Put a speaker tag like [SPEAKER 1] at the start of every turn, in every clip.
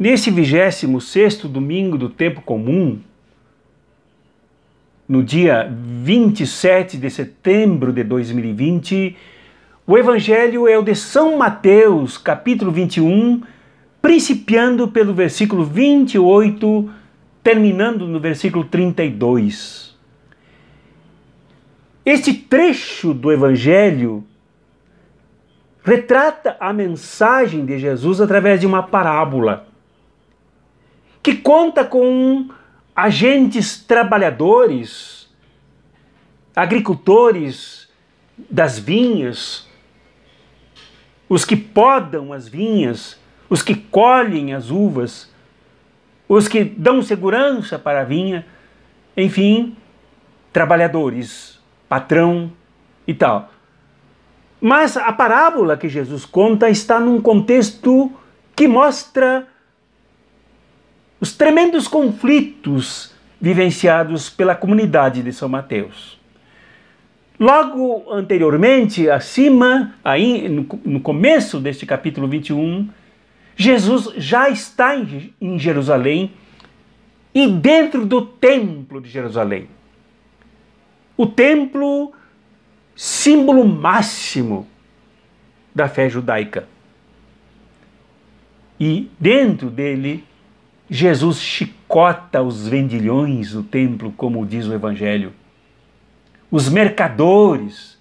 [SPEAKER 1] Nesse 26º domingo do tempo comum, no dia 27 de setembro de 2020, o Evangelho é o de São Mateus, capítulo 21, principiando pelo versículo 28, terminando no versículo 32. Este trecho do Evangelho retrata a mensagem de Jesus através de uma parábola, que conta com agentes trabalhadores, agricultores das vinhas, os que podam as vinhas, os que colhem as uvas, os que dão segurança para a vinha, enfim, trabalhadores, patrão e tal. Mas a parábola que Jesus conta está num contexto que mostra os tremendos conflitos vivenciados pela comunidade de São Mateus. Logo anteriormente, acima, aí no começo deste capítulo 21, Jesus já está em Jerusalém e dentro do templo de Jerusalém. O templo, símbolo máximo da fé judaica. E dentro dele, Jesus chicota os vendilhões do templo, como diz o Evangelho. Os mercadores,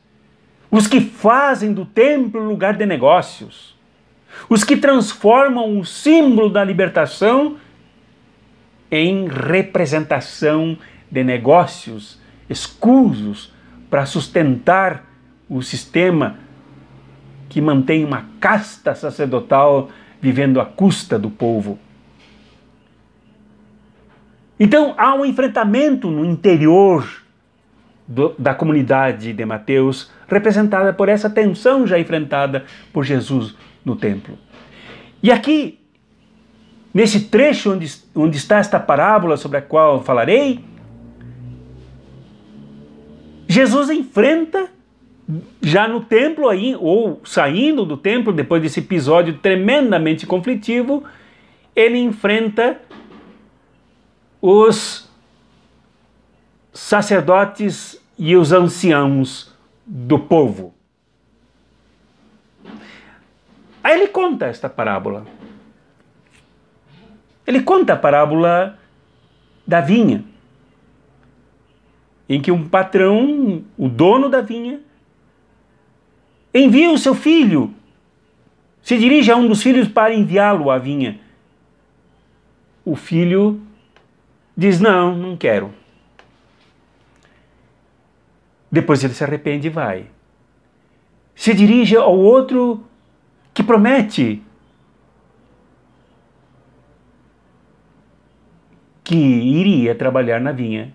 [SPEAKER 1] os que fazem do templo lugar de negócios, os que transformam o símbolo da libertação em representação de negócios escusos para sustentar o sistema que mantém uma casta sacerdotal vivendo à custa do povo. Então há um enfrentamento no interior da comunidade de Mateus, representada por essa tensão já enfrentada por Jesus no templo. E aqui, nesse trecho onde está esta parábola sobre a qual falarei, Jesus enfrenta, já no templo, aí, ou saindo do templo, depois desse episódio tremendamente conflitivo, ele enfrenta os sacerdotes e os anciãos do povo. Aí ele conta esta parábola. Ele conta a parábola da vinha, em que um patrão, o dono da vinha, envia o seu filho, se dirige a um dos filhos para enviá-lo à vinha. O filho diz: não quero. Depois ele se arrepende e vai. Se dirige ao outro que promete que iria trabalhar na vinha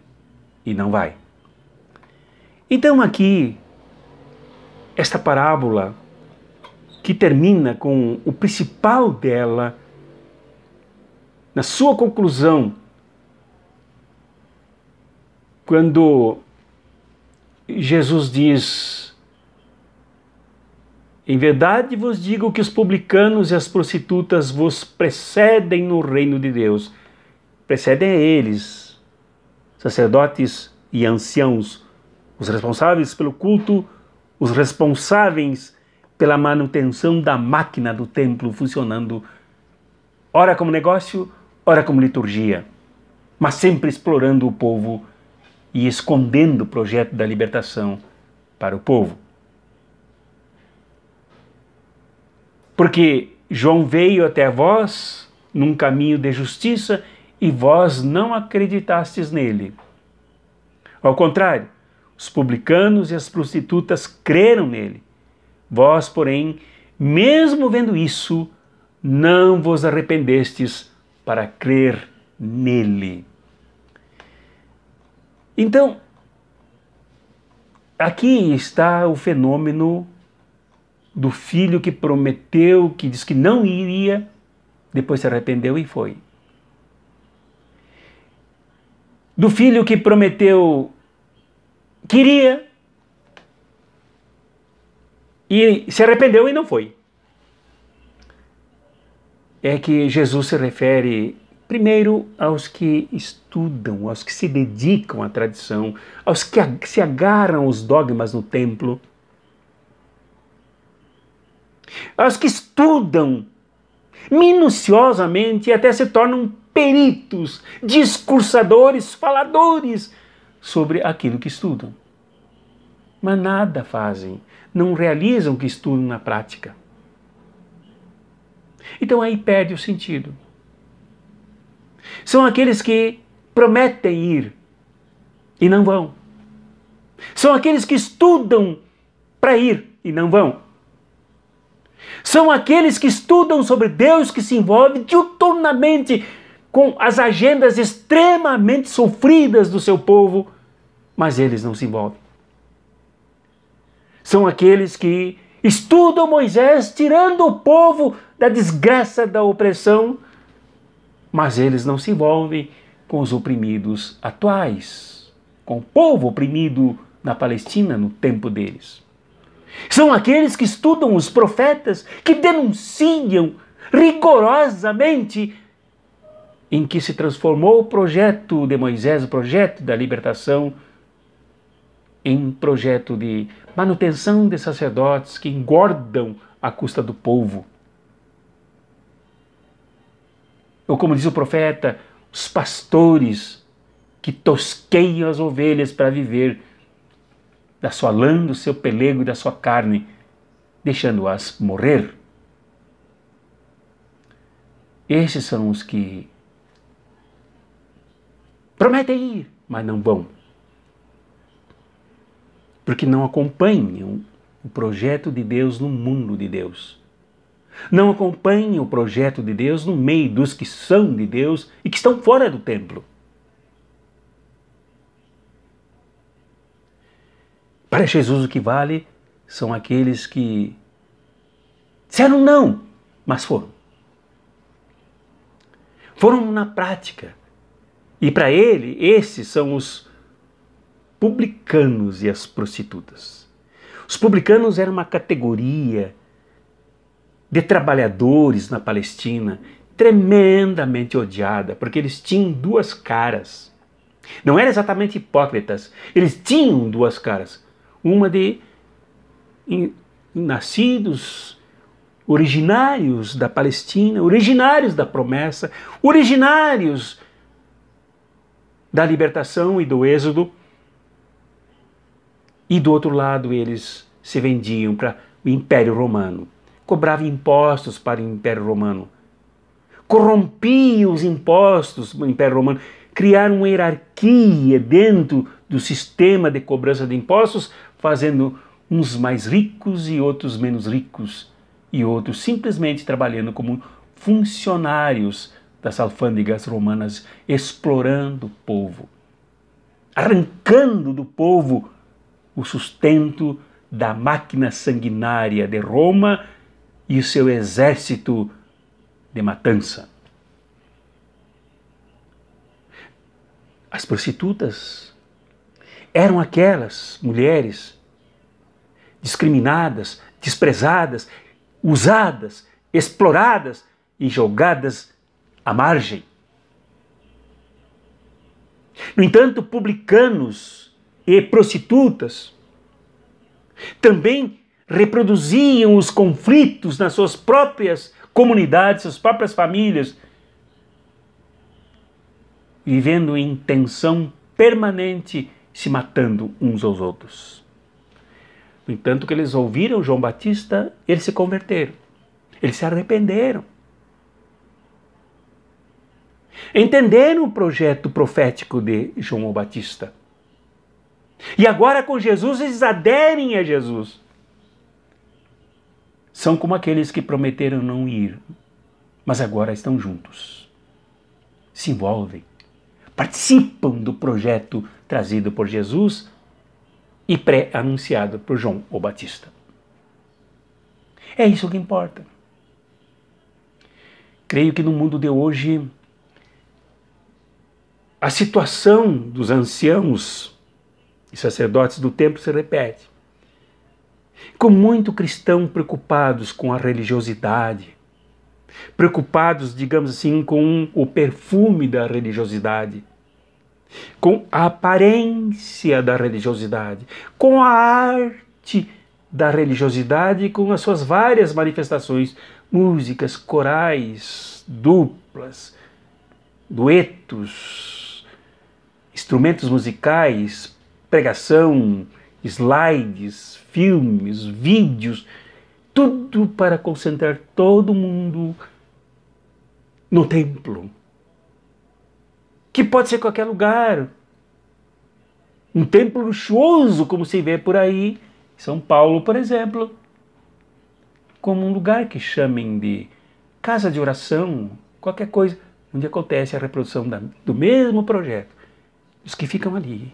[SPEAKER 1] e não vai. Então aqui, esta parábola, que termina com o principal dela, na sua conclusão, quando Jesus diz: em verdade vos digo que os publicanos e as prostitutas vos precedem no reino de Deus. Precedem a eles, sacerdotes e anciãos, os responsáveis pelo culto, os responsáveis pela manutenção da máquina do templo funcionando, ora como negócio, ora como liturgia, mas sempre explorando o povo e escondendo o projeto da libertação para o povo. Porque João veio até vós num caminho de justiça e vós não acreditastes nele. Ao contrário, os publicanos e as prostitutas creram nele. Vós, porém, mesmo vendo isso, não vos arrependestes para crer nele. Então, aqui está o fenômeno do filho que prometeu, que disse que não iria, depois se arrependeu e foi. Do filho que prometeu que iria e se arrependeu e não foi. é que Jesus se refere primeiro aos que estudam, aos que se dedicam à tradição, aos que se agarram aos dogmas no templo, aos que estudam minuciosamente e até se tornam peritos, discursadores, faladores sobre aquilo que estudam. Mas nada fazem, não realizam o que estudam na prática. Então aí perde o sentido. São aqueles que prometem ir e não vão. São aqueles que estudam para ir e não vão. São aqueles que estudam sobre Deus, que se envolvem diuturnamente com as agendas extremamente sofridas do seu povo, mas eles não se envolvem. São aqueles que estudam Moisés tirando o povo da desgraça da opressão, mas eles não se envolvem com os oprimidos atuais, com o povo oprimido na Palestina no tempo deles. São aqueles que estudam os profetas, que denunciam rigorosamente em que se transformou o projeto de Moisés, o projeto da libertação, em projeto de manutenção de sacerdotes que engordam à custa do povo. Ou como diz o profeta, os pastores que tosqueiam as ovelhas para viver da sua lã, do seu pelego e da sua carne, deixando-as morrer. Esses são os que prometem ir, mas não vão. Porque não acompanham o projeto de Deus no mundo de Deus. Não acompanham o projeto de Deus no meio dos que são de Deus e que estão fora do templo. Para Jesus o que vale são aqueles que disseram não, mas foram. Foram na prática. E para ele, esses são os publicanos e as prostitutas. Os publicanos eram uma categoria de trabalhadores na Palestina tremendamente odiada, porque eles tinham duas caras. Não eram exatamente hipócritas, eles tinham duas caras. Uma de nascidos, originários da Palestina, originários da promessa, originários da libertação e do êxodo. E do outro lado eles se vendiam para o Império Romano, cobravam impostos para o Império Romano, corrompiam os impostos do Império Romano, criaram uma hierarquia dentro do sistema de cobrança de impostos, fazendo uns mais ricos e outros menos ricos, e outros simplesmente trabalhando como funcionários das alfândegas romanas, explorando o povo, arrancando do povo o sustento da máquina sanguinária de Roma e o seu exército de matança. As prostitutas eram aquelas mulheres discriminadas, desprezadas, usadas, exploradas e jogadas à margem. No entanto, publicanos e prostitutas também reproduziam os conflitos nas suas próprias comunidades, suas próprias famílias, vivendo em tensão permanente, se matando uns aos outros. No entanto, que eles ouviram João Batista, eles se converteram, eles se arrependeram. Entenderam o projeto profético de João Batista. E agora com Jesus eles aderem a Jesus. São como aqueles que prometeram não ir, mas agora estão juntos. Se envolvem, participam do projeto trazido por Jesus e pré-anunciado por João o Batista. É isso que importa. Creio que no mundo de hoje a situação dos anciãos e sacerdotes do templo se repete. Com muito cristão preocupados com a religiosidade, preocupados, digamos assim, com o perfume da religiosidade, com a aparência da religiosidade, com a arte da religiosidade, com as suas várias manifestações, músicas, corais, duplas, duetos, instrumentos musicais, pregação, slides, filmes, vídeos, tudo para concentrar todo mundo no templo, que pode ser qualquer lugar. Um templo luxuoso, como se vê por aí, São Paulo, por exemplo, como um lugar que chamem de casa de oração, qualquer coisa, onde acontece a reprodução do mesmo projeto. Os que ficam ali,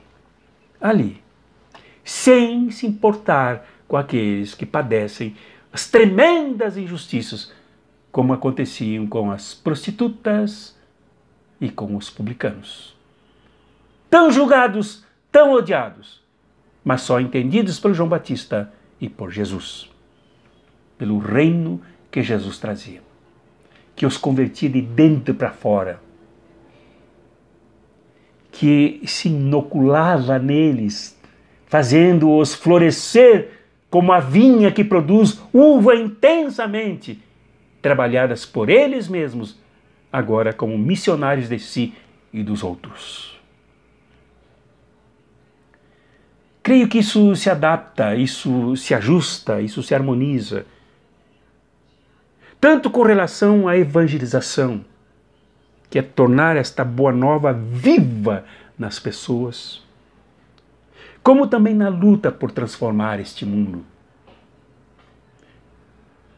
[SPEAKER 1] sem se importar com aqueles que padecem as tremendas injustiças, como aconteciam com as prostitutas e com os publicanos. Tão julgados, tão odiados, mas só entendidos por João Batista e por Jesus, pelo reino que Jesus trazia, que os convertia de dentro para fora, que se inoculava neles, fazendo-os florescer como a vinha que produz uva intensamente, trabalhadas por eles mesmos, agora como missionários de si e dos outros. Creio que isso se adapta, isso se ajusta, isso se harmoniza, tanto com relação à evangelização, que é tornar esta boa nova viva nas pessoas, como também na luta por transformar este mundo,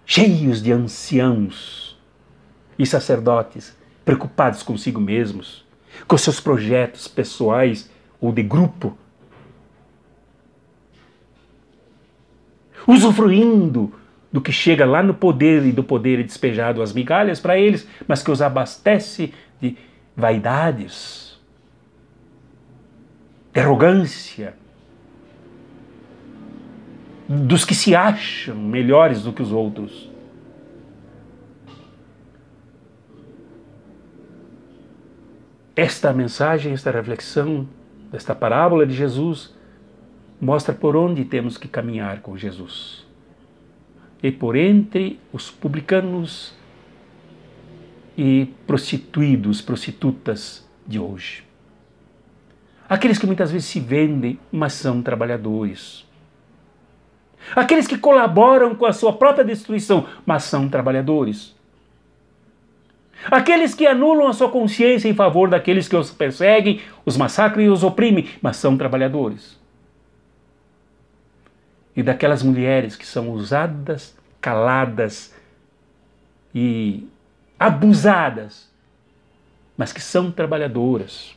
[SPEAKER 1] cheios de anciãos e sacerdotes preocupados consigo mesmos, com seus projetos pessoais ou de grupo, usufruindo do que chega lá no poder e do poder é despejado as migalhas para eles, mas que os abastece de vaidades, de arrogância, dos que se acham melhores do que os outros. Esta mensagem, esta reflexão, desta parábola de Jesus, mostra por onde temos que caminhar com Jesus. E por entre os publicanos e prostituídos, prostitutas de hoje. Aqueles que muitas vezes se vendem, mas são trabalhadores. Aqueles que colaboram com a sua própria destruição, mas são trabalhadores. Aqueles que anulam a sua consciência em favor daqueles que os perseguem, os massacram e os oprimem, mas são trabalhadores. E daquelas mulheres que são usadas, caladas e abusadas, mas que são trabalhadoras.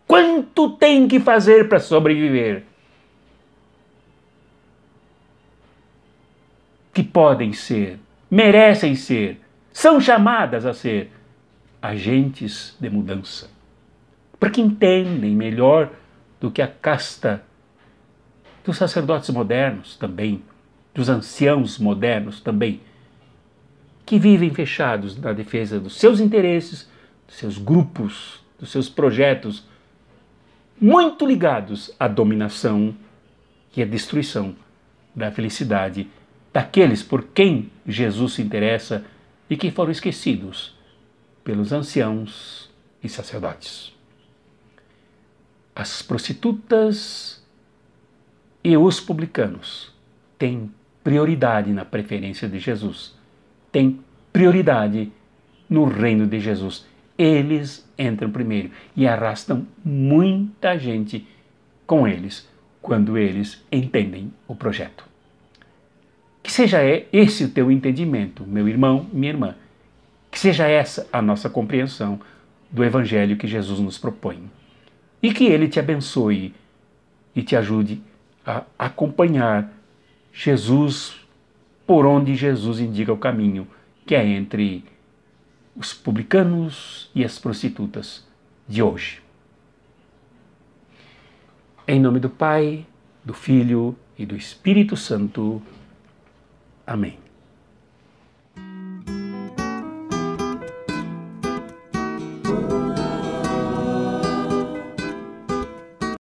[SPEAKER 1] Quanto tem que fazer para sobreviver? Que podem ser, merecem ser, são chamadas a ser agentes de mudança. Porque entendem melhor do que a casta dos sacerdotes modernos também, dos anciãos modernos também, que vivem fechados na defesa dos seus interesses, dos seus grupos, dos seus projetos, muito ligados à dominação e à destruição da felicidade daqueles por quem Jesus se interessa e que foram esquecidos pelos anciãos e sacerdotes. As prostitutas e os publicanos têm prioridade na preferência de Jesus, têm prioridade no reino de Jesus. Eles entram primeiro e arrastam muita gente com eles quando eles entendem o projeto. Que seja esse o teu entendimento, meu irmão, minha irmã. Que seja essa a nossa compreensão do Evangelho que Jesus nos propõe. E que Ele te abençoe e te ajude a acompanhar Jesus por onde Jesus indica o caminho, que é entre os publicanos e as prostitutas de hoje. Em nome do Pai, do Filho e do Espírito Santo. Amém.